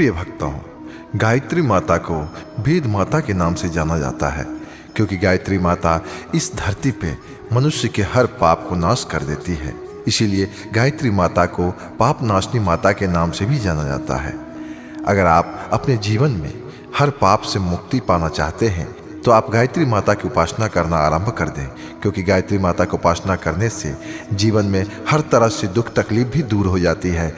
प्रिय भक्तों, गायत्री माता को वेद माता के नाम से जाना जाता है, क्योंकि गायत्री माता इस धरती पे मनुष्य के हर पाप को नाश कर देती है। इसीलिए गायत्री माता को पाप नाशनी माता के नाम से भी जाना जाता है। अगर आप अपने जीवन में हर पाप से मुक्ति पाना चाहते हैं तो आप गायत्री माता की उपासना करना आरंभ कर दें, क्योंकि गायत्री माता की उपासना करने से जीवन में हर तरह से दुख तकलीफ भी दूर हो जाती है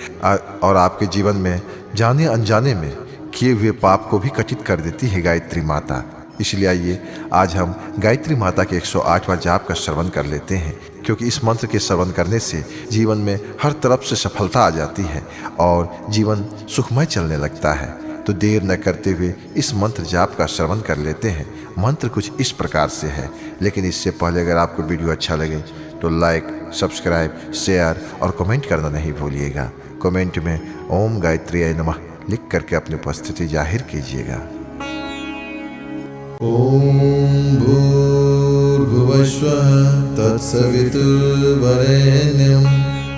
और आपके जीवन में जाने अनजाने में किए हुए पाप को भी कटित कर देती है गायत्री माता। इसलिए आइए आज हम गायत्री माता के 108 बार जाप का श्रवण कर लेते हैं, क्योंकि इस मंत्र के श्रवण करने से जीवन में हर तरफ से सफलता आ जाती है और जीवन सुखमय चलने लगता है। तो देर न करते हुए इस मंत्र जाप का श्रवण कर लेते हैं। मंत्र कुछ इस प्रकार से है, लेकिन इससे पहले अगर आपको वीडियो अच्छा लगे तो लाइक, सब्सक्राइब, शेयर और कमेंट करना नहीं भूलिएगा। कमेंट में ओम गायत्रीय नमः लिख करके अपनी उपस्थिति जाहिर कीजिएगा। ओम भूर्भुवस्वः तत्सवितुर्वरेण्यं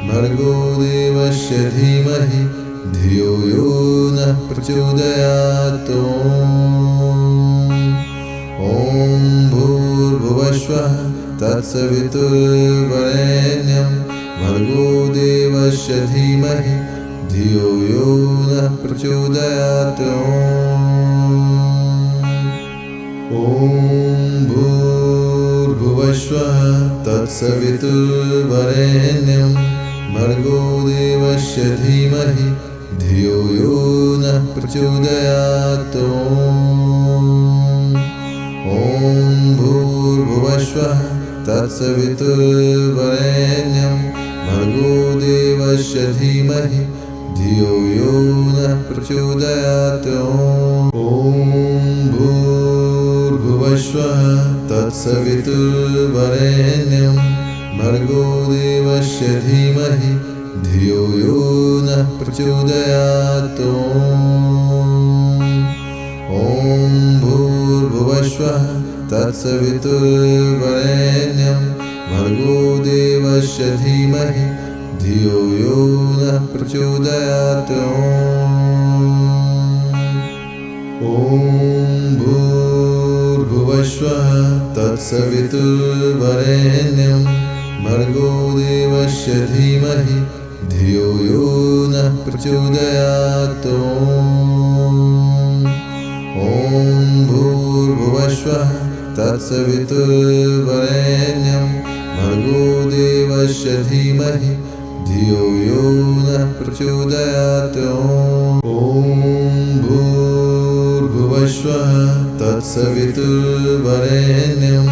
भर्गो देवस्य धीमहि धियो यो नः प्रचोदयात्। ओम भूर्भुवस्वः तत्सवितुर्वरेण्यं भर्गो देवस्य धीमहि धियो यो नः प्रचोदयात्। ओम भूर्भुवस्वः तत्सवितुर्वरेण्यं भर्गो देवस्य धीमहि धियो यो नः प्रचोदयात्। ओम भूर्भुवस्वः तत्सवितुर्वरेण्यं भर्गो देवस्य धीमहि धियो यो नः प्रचोदयात्। ओम भूर्भुवस्वः तत्सवितुर्वरेण्यं भर्गो देवस्य धीमहि धियो यो नः प्रचोदयात्। ओम भूर्भुवस्वः तत्सवितुर्वरेण्यं भर्गो देवस्य धीमहि धियो यो नः प्रचोदयात्। ओम भूर्भुवस्वः तत्सवितुर्वरेण्यं भर्गो देवस्य धीमहि धियो यो नः प्रचोदयात्। ओम भूर्भुवस्वः तत्सवितुर्वरेण्यं भर्गो देवस्य धीमहि धियो यो नः प्रचोदयात्। ओम भूर्भुवस्वः तत्सवितुर्वरेण्यं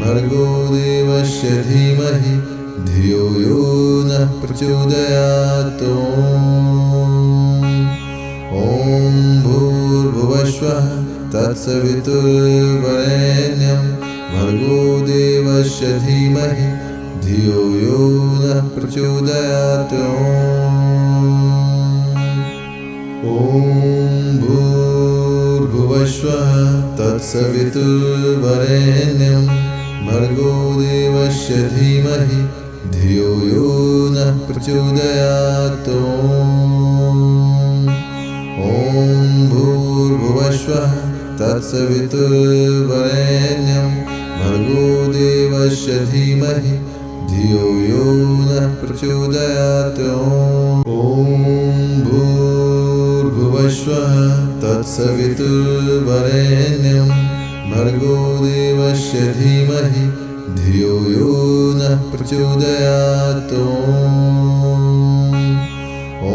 भर्गो देवस्य धीमहि धियो यो नः प्रचोदयात्। ओम भूर्भुवस्वः तत्सवितुर्वरेण्यं भर्गो देवस्य धीमहि धियो यो नः प्रचोदयात्। ओम भूर्भुवस्वः तत्सवितुर्वरेण्यं भर्गो देवस्य धीमहि धियो यो नः प्रचोदयात्। ओम भूर्भुवस्वः तत्सवितुर्वरेण्यं भर्गो देवस्य धीमहि धियो यो नः प्रचोदयात्। ओम भूर्भुवस्वः तत्सवितुर्वरेण्यं भर्गो देवस्य धीमहि धियो यो नः प्रचोदयात्।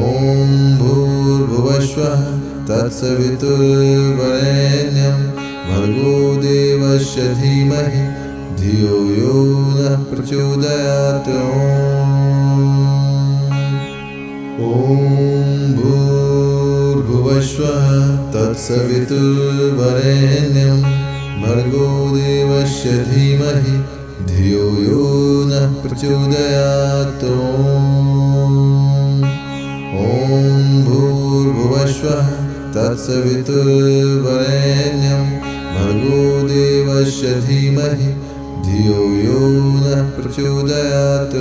ओम भूर्भुवस्वः तत्सवितुर्वरेण्यं भर्गो देवस्य धीमहि धियो यो नः प्रचोदयात्। ओम भूर्भुवस्वः तत्सवितुर्वरेण्यं भर्गो देवस्य धीमहि धियो यो नः प्रचोदयात्। ओम भूर्भुवस्वः तत्सवितुर्वरेण्यं भर्गो देवस्य धीमहि धियो यो नः प्रचोदयात्।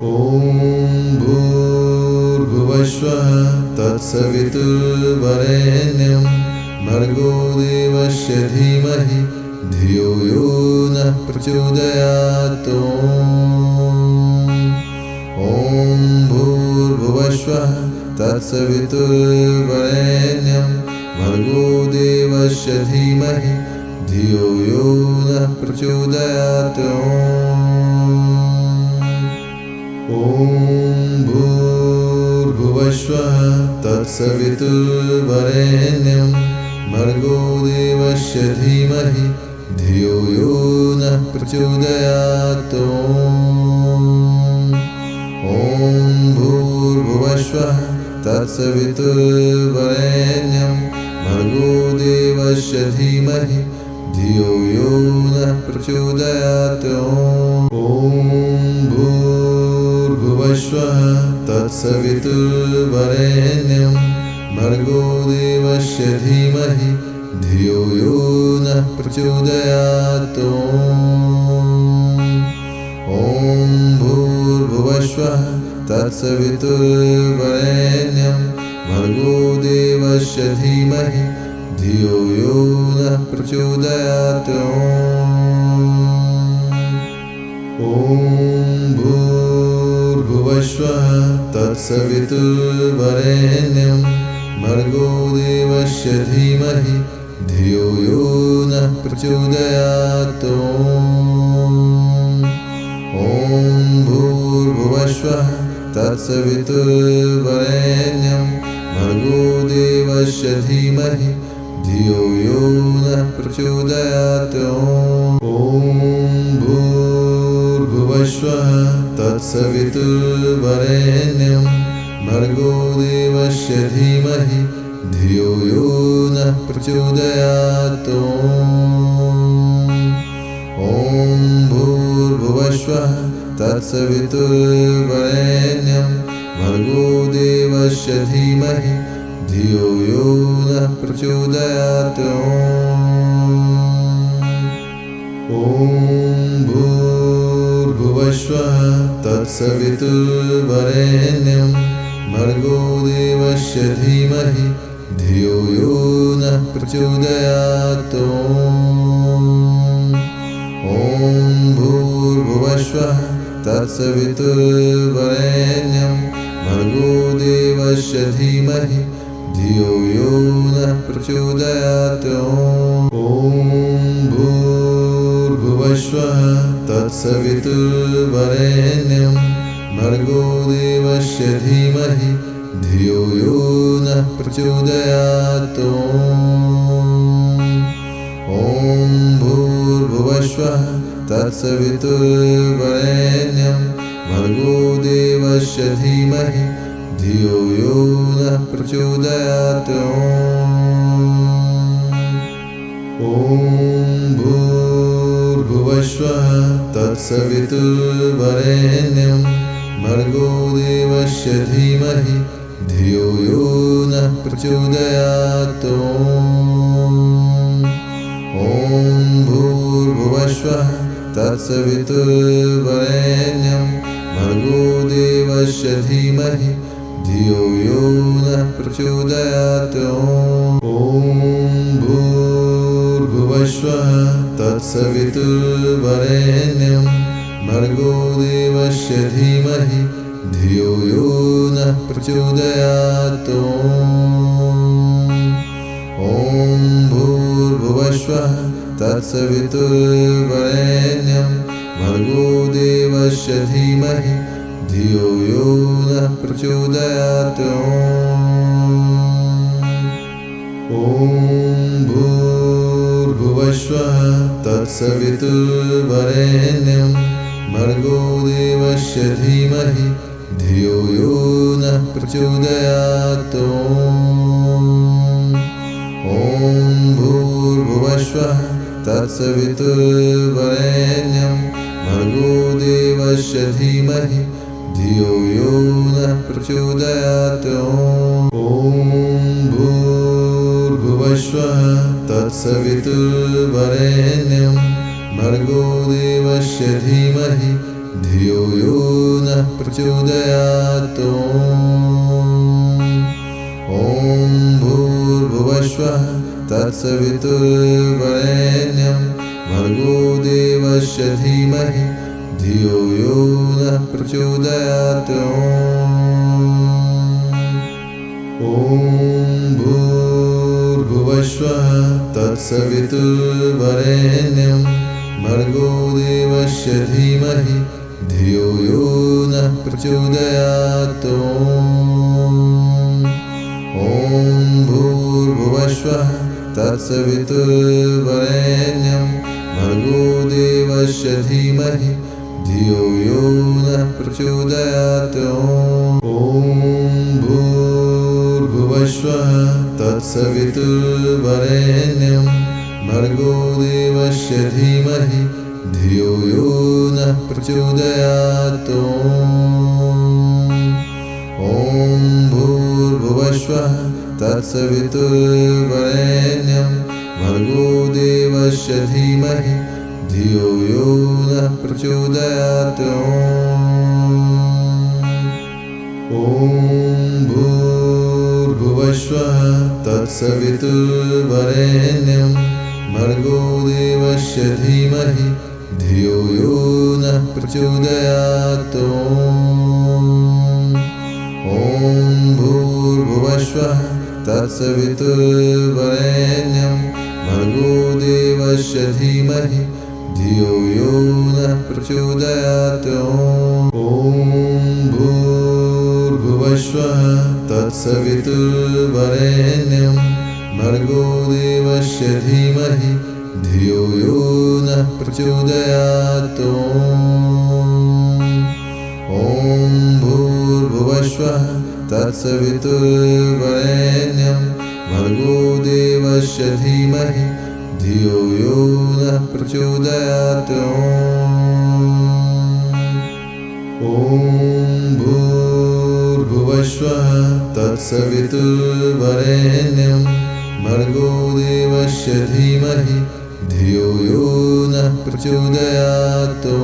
ओम भूर्भुवस्वः तत्सवितुर्वरेण्यं तत्सवितुर्वरेण्यं भर्गो देवस्य धीमहि धियो यो नः प्रचोदयात्। ॐ भूर्भुवस्वः तत्सवितुर्वरेण्यं भर्गो देवस्य धीमहि धियो यो नः प्रचोदयात्। ॐ भूर्भुवस्वः तत्सवितुर्वरेण्यं भर्गो देवस्य धीमहि धियो यो नः प्रचोदयात्। ॐ भूर्भुवस्वः तत्सवितुर्वरेण्यं भर्गो देवस्य धीमहि धियो यो नः प्रचोदयात्। ॐ भूर्भुवस्वः तत्सवितुर्वरेण्यं भर्गो देवस्य धीमहि धियो यो नः प्रचोदयात्। ॐ भूर्भुवस्वः तत्सवितुर्वरेण्यं भर्गो देवस्य धीमहि धियो यो नः प्रचोदयात्। ॐ भूर्भुवस्वः तत्सवितुर्वरेण्यं भर्गो देवस्य धीमहि धियो यो नः प्रचोदयात्। ॐ भूर्भुवस्वः तत्सवितुर्वरेण्यं भर्गो देवस्य धीमहि धियो यो नः प्रचोदयात्। ॐ भूर्भुवस्वः तत्सवितुर्वरेण्यं भर्गो देवस्य धीमहि धियो यो नः प्रचोदयात्। ॐ भूर्भुवस्वः तत्सवितुर्वरेण्यं भर्गो देवस्य धीमहि धियो यो नः प्रचोदयात्। ॐ भूर्भुवस्वः तत्सवितुर्वरेण्यं भर्गो देवस्य धीमहि धियो यो नः प्रचोदयात्। ॐ भूर्भुवस्वः तत्सवितुर्वरेण्यं भर्गो देवस्य धीमहि धियो यो नः प्रचोदयात्। ॐ भूर्भुवस्वः तत्सवितुर्वरेण्यं भर्गो देवस्य धीमहि धियो यो नः प्रचोदयात्। ॐ भूर्भुवस्वः तत्सवितुर्वरेण्यं भर्गो देवस्य धीमहि धियो यो नः प्रचोदयात्। ॐ भूर्भुवस्वः तत्सवितुर्वरेण्यं भर्गो देवस्य धीमहि धियो यो नः प्रचोदयात्। ॐ भूर्भुवस्वः तत्सवितुर्वरेण्यं भर्गो देवस्य धीमहि धियो यो नः प्रचोदयात्। ॐ भूर्भुवस्वः तत्सवितुर्वरेण्यं भर्गो देवस्य धीमहि धियो यो नः प्रचोदयात्। ॐ भूर्भुवस्वः तत्सवितुर्वरेण्यं भर्गो देवस्य धीमहि धियो यो नः प्रचोदयात्। ॐ भूर्भुवस्वः तत्सवितुर्वरेण्यं भर्गो देवस्य धीमहि धियो यो नः प्रचोदयात्। ॐ भूर्भुवस्वः तत्सवितुर्वरेण्यं भर्गो देवस्य धीमहि धियो यो नः प्रचोदयात्। ॐ भूर्भुवस्वः तत्सवितुर्वरेण्यं भर्गो देवस्य धीमहि धियो यो नः प्रचोदयात्। ॐ ॐ भूर्भुवस्वः तत्सवितुर्वरेण्यं भर्गो देवस्य धीमहि धियो यो नः प्रचोदयात् ॐ भूर्भुवस्वः तत्सवितुर्वरेण्यं भर्गो देवस्य धीमहि धियो यो नः प्रचोदयात् ॐ भूर्भुवस्वः तत्सवितुर्वरेण्यं भर्गो देवस्य धीमहि धियो यो नः प्रचोदयात् ॐ भूर्भुवस्वः तत्सवितुर्वरेण्यं भर्गो देवस्य धीमहि धियो यो नः प्रचोदयात् ॐ भूर्भुवस्वः तत्सवितुर्वरेण्यं भर्गो देवस्य धीमहि धियो यो नः प्रचोदयात् ॐ भूर्भुवस्वः तत्सवितुर्वरेण्यं भर्गो देवस्य धीमहि धियो यो नः प्रचोदयात् ॐ भूर्भुवस्वः तत्सवितुर्वरेण्यं भर्गो देवस्य धीमहि धियो यो नः प्रचोदयात् ॐ भूर्भुवस्वः तत्सवितुर्वरेण्यं भर्गो देवस्य धीमहि धियो यो नः प्रचोदयात् ॐ भूर्भुवस्वः तत्सवितुर्वरेण्यं भर्गो देवस्य धीमहि धियो यो नः प्रचोदयात् ॐ भूर्भुवस्वः तत्सवितुर्वरेण्यं भर्गो देवस्य धीमहि धियो यो नः प्रचोदयात् ॐ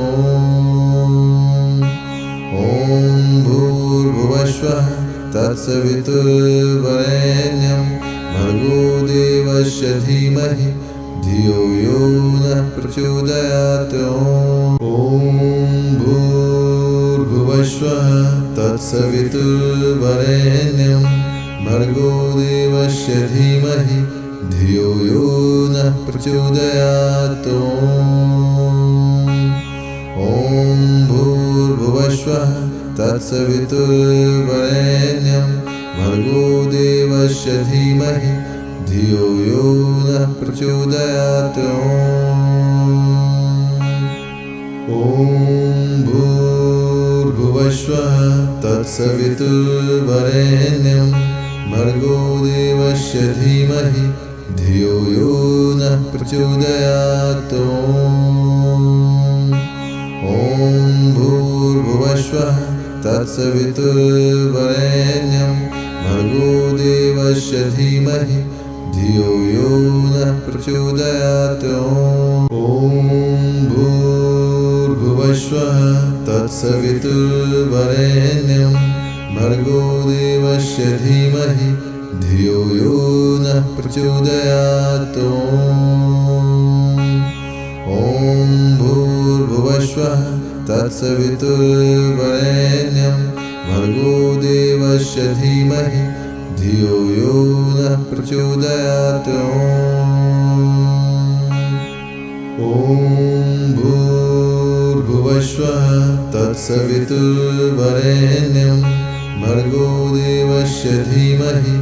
भूर्भुवस्वः तत्सवितुर्वरेण्यं भर्गो देवस्य धीमहि धियो यो नः प्रचोदयात् ॐ भूर्भुवस्वः तत्सवितुर्वरेण्यं भर्गो देवस्य धीमहि धियो यो नः प्रचोदयात् ॐ भूर्भुवस्वः तत्सवितुर्वरेण्यं भर्गो देवस्य धीमहि धियो यो नः प्रचोदयात् ॐ भूर्भुवस्वः तत्सवितुर्वरेण्यं भर्गो देवस्य धीमहि धियो यो नः प्रचोदयात् ॐ भूर्भुवस्वः तत्सवितुर्वरेण्यं भर्गो देवस्य धीमहि धियो यो नः प्रचोदयात् ॐ भूर्भुवस्वः तत्सवितुर्वरेण्यं भर्गो देवस्य धीमहि धियो यो नः प्रचोदयात् ॐ भूर्भुवस्वः तत्सवितुर्वरेण्यं भर्गो देवस्य धीमहि धियो यो नः प्रचोदयात् ॐ भूर्भुवस्वः तत्सवितुर्वरेण्यं भर्गो देवस्य धीमहि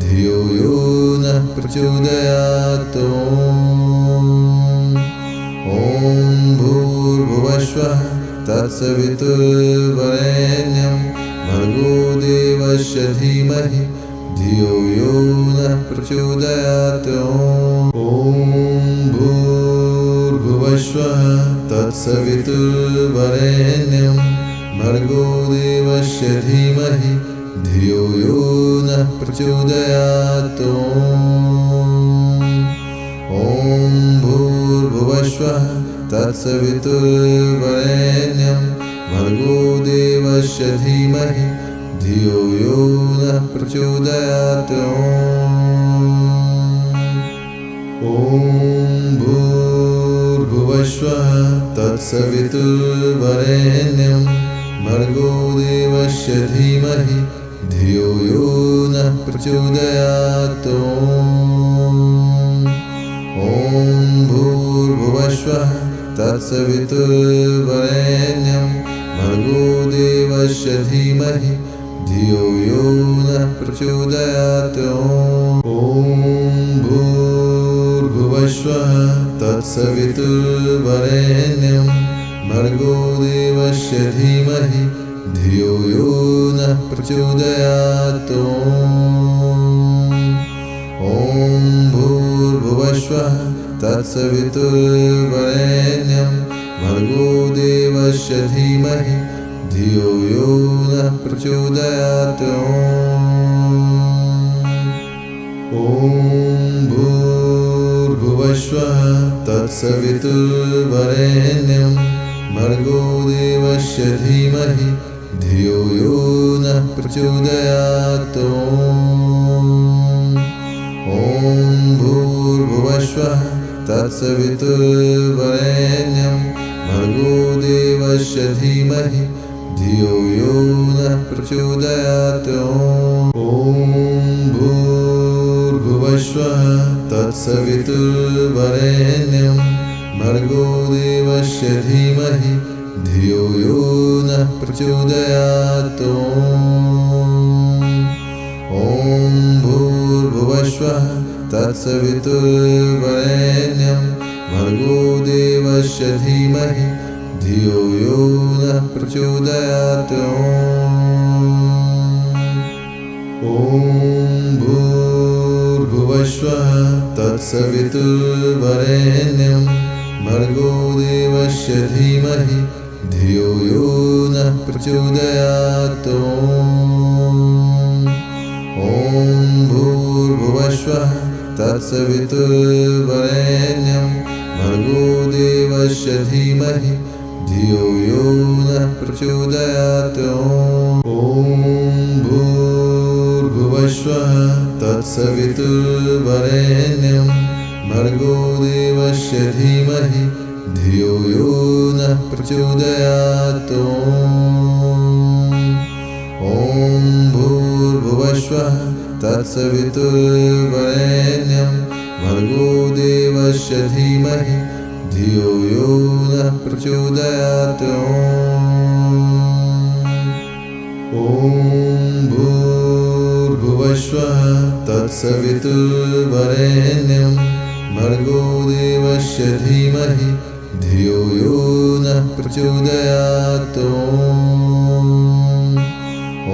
धियो यो नः प्रचोदयात् ॐ भूर्भुवस्वः तत्सवितुर्वरेण्यं भर्गो देवस्य धीमहि धियो यो नः प्रचोदयात् ॐ भूर्भुवस्वः तत्सवितुर्वरेण्यं भर्गो देवस्य धीमहि धियो यो नः प्रचोदयात् ॐ भूर्भुवस्वः तत्सवितुर्वरेण्यं भर्गो देवस्य धीमहि धियो यो नः प्रचोदयात्। ॐ भूर्भुवस्वः तत्सवितुर्वरेण्यं भर्गो देवस्य धीमहि धियो यो नः प्रचोदयात्। ॐ भूर्भुवस्वः तत्सवितुर्वरेण्यं भर्गो देवस्य धीमहि धियो यो नः प्रचोदयात्। ॐ भूर्भुवस्वः तत्सवितुर्वरेण्यं भर्गो देवस्य धीमहि धियो यो नः प्रचोदयात्। ॐ भूर्भुवस्वः तत्सवितुर्वरेण्यं भर्गो देवस्य धीमहि धियो यो नः प्रचोदयात्। ॐ भूर्भुवस्वः तत्सवितुर्वरेण्यं भर्गो देवस्य धीमहि धियो यो नः प्रचोदयात्। ॐ भूर्भुवस्वः तत्सवितुर्वरेण्यं भर्गो देवस्य धीमहि धियो यो नः प्रचोदयात्। ॐ भूर्भुवस्वः तत्सवितुर्वरेण्यं भर्गो देवस्य धीमहि धियो यो नः प्रचोदयात्। ॐ भूर्भुवस्वः तत्सवितुर्वरेण्यं भर्गो देवस्य धीमहि धियो यो नः प्रचोदयात्। ॐ भूर्भुवस्वः तत्सवितुर्वरेण्यं भर्गो देवस्य धीमहि धियो यो नः प्रचोदयात्। ॐ भूर्भुवस्वः तत्सवितुर्वरेण्यं भर्गो देवस्य धीमहि धियो यो नः प्रचोदयात्। ॐ भूर्भुवस्वः तत्सवितुर्वरेण्यं भर्गो देवस्य धीमहि धियो यो नः प्रचोदयात्। ॐ भूर्भुवस्वः तत्सवितुर्वरेण्यं भर्गो देवस्य धीमहि धियो यो नः प्रचोदयात्। ॐ भूर्भुवस्वः तत्सवितुर्वरेण्यं भर्गो देवस्य धीमहि धियो यो नः प्रचोदयात्।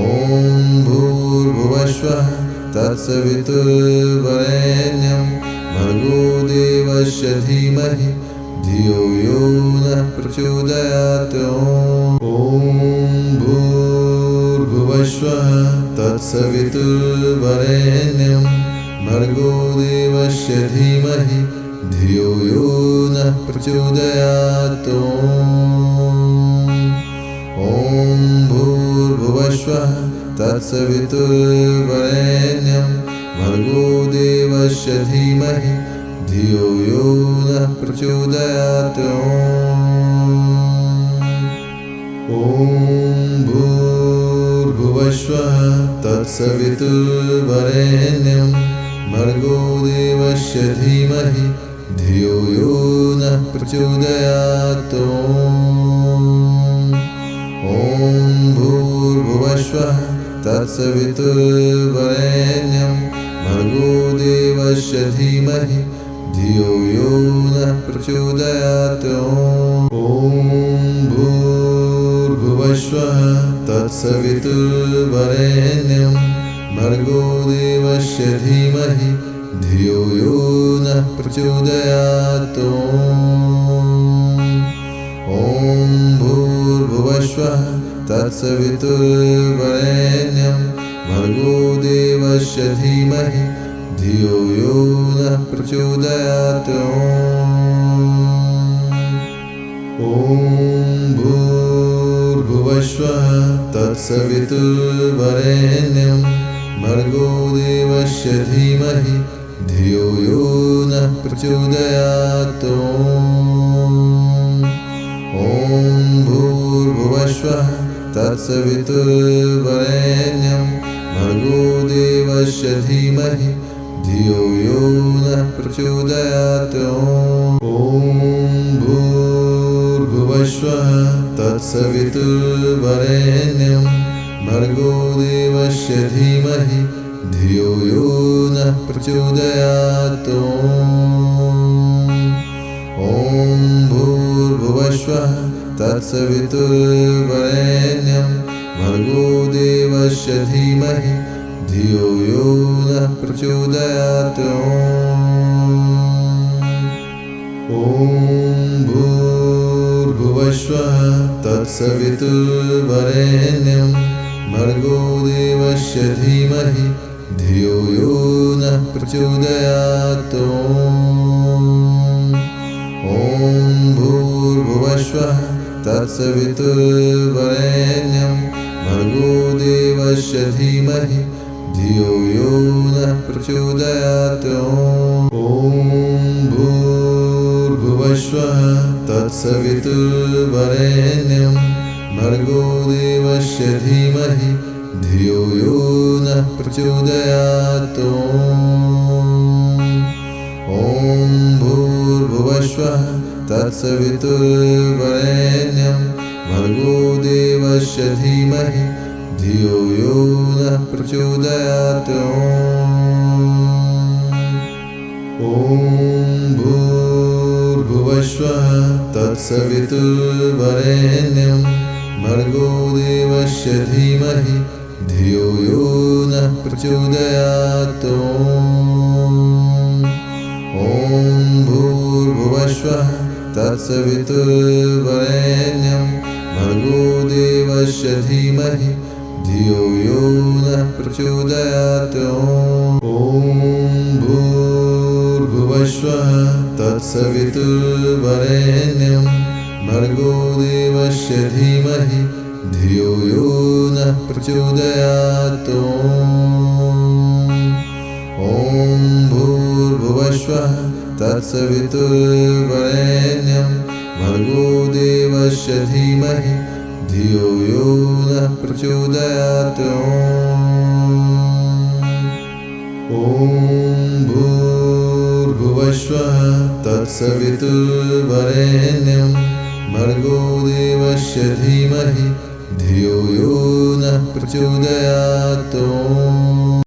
ॐ भूर्भुवस्वः तत्सवितुर्वरेण्यं भर्गो देवस्य धीमहि धियो यो नः प्रचोदयात्। ॐ भूर्भुवस्वः तत्सवितुर्वरेण्यं भर्गो देवस्य धीमहि धियो यो नः प्रचोदयात्। ॐ भूर्भुवस्वः तत्सवितुर्वरेण्यं भर्गो देवस्य धीमहि धियो यो नः प्रचोदयात्। ॐ भूर्भुवस्वः तत्सवितुर्वरेण्यं भर्गो देवस्य धीमहि धियो यो नः प्रचोदयात्। ॐ भूर्भुवस्वः तत्सवितुर्वरेण्यं भर्गो देवस्य धीमहि धियो यो नः प्रचोदयात्। ॐ भूर्भुवस्वः तत्सवितुर्वरेण्यं भर्गो देवस्य धीमहि धियो यो नः प्रचोदयात्। ॐ भूर्भुवस्वः तत्सवितुर्वरेण्यं भर्गो देवस्य धीमहि धियो यो नः प्रचोदयात्। ॐ भूर्भुवस्वः तत्सवितुर्वरेण्यं भर्गो देवस्य धीमहि धियो यो नः प्रचोदयात् ॐ भूर्भुवस्वः तत्सवितुर्वरेण्यं भर्गो देवस्य धीमहि धियो यो नः प्रचोदयात् ॐ भूर्भुवस्वः तत्सवितुर्वरेण्यं भर्गो देवस्य धीमहि धियो यो नः प्रचोदयात् ॐ भूर्भुवस्वः तत्सवितुर्वरेण्यं भर्गो देवस्य धीमहि धियो यो नः प्रचोदयात् ॐ भूर्भुवस्वः तत्सवितुर्वरेण्यं भर्गो देवस्य धीमहि धियो यो नः प्रचोदयात् ॐ भूर्भुवस्वः तत्सवितुर्वरेण्यं भर्गो देवस्य धीमहि धियो यो नः प्रचोदयात् ॐ भूर्भुवस्वः तत्सवितुर्वरेण्यं भर्गो देवस्य धीमहि धियो यो नः प्रचोदयात् ॐ भूर्भुवस्वः तत्सवितुर्वरेण्यं भर्गो देवस्य धीमहि धियो यो नः प्रचोदयात् ॐ भूर्भुवस्वः तत्सवितुर्वरेण्यं भर्गो देवस्य धीमहि धियो यो नः प्रचोदयात् ॐ भूर्भुवस्वः तत्सवितुर्वरेण्यं भर्गो देवस्य धीमहि धियो यो नः प्रचोदयात् ॐ भूर्भुवस्वः तत्सवितुर्वरेण्यं भर्गो देवस्य धीमहि धियो यो नः प्रचोदयात् ॐ भूर्भुवस्वः तत्सवितुर्वरेण्यं भर्गो देवस्य धीमहि धियो यो नः प्रचोदयात् ॐ भूर्भुवस्वः तत्सवितुर्वरेण्यं भर्गो देवस्य धीमहि धियो यो नः प्रचोदयात्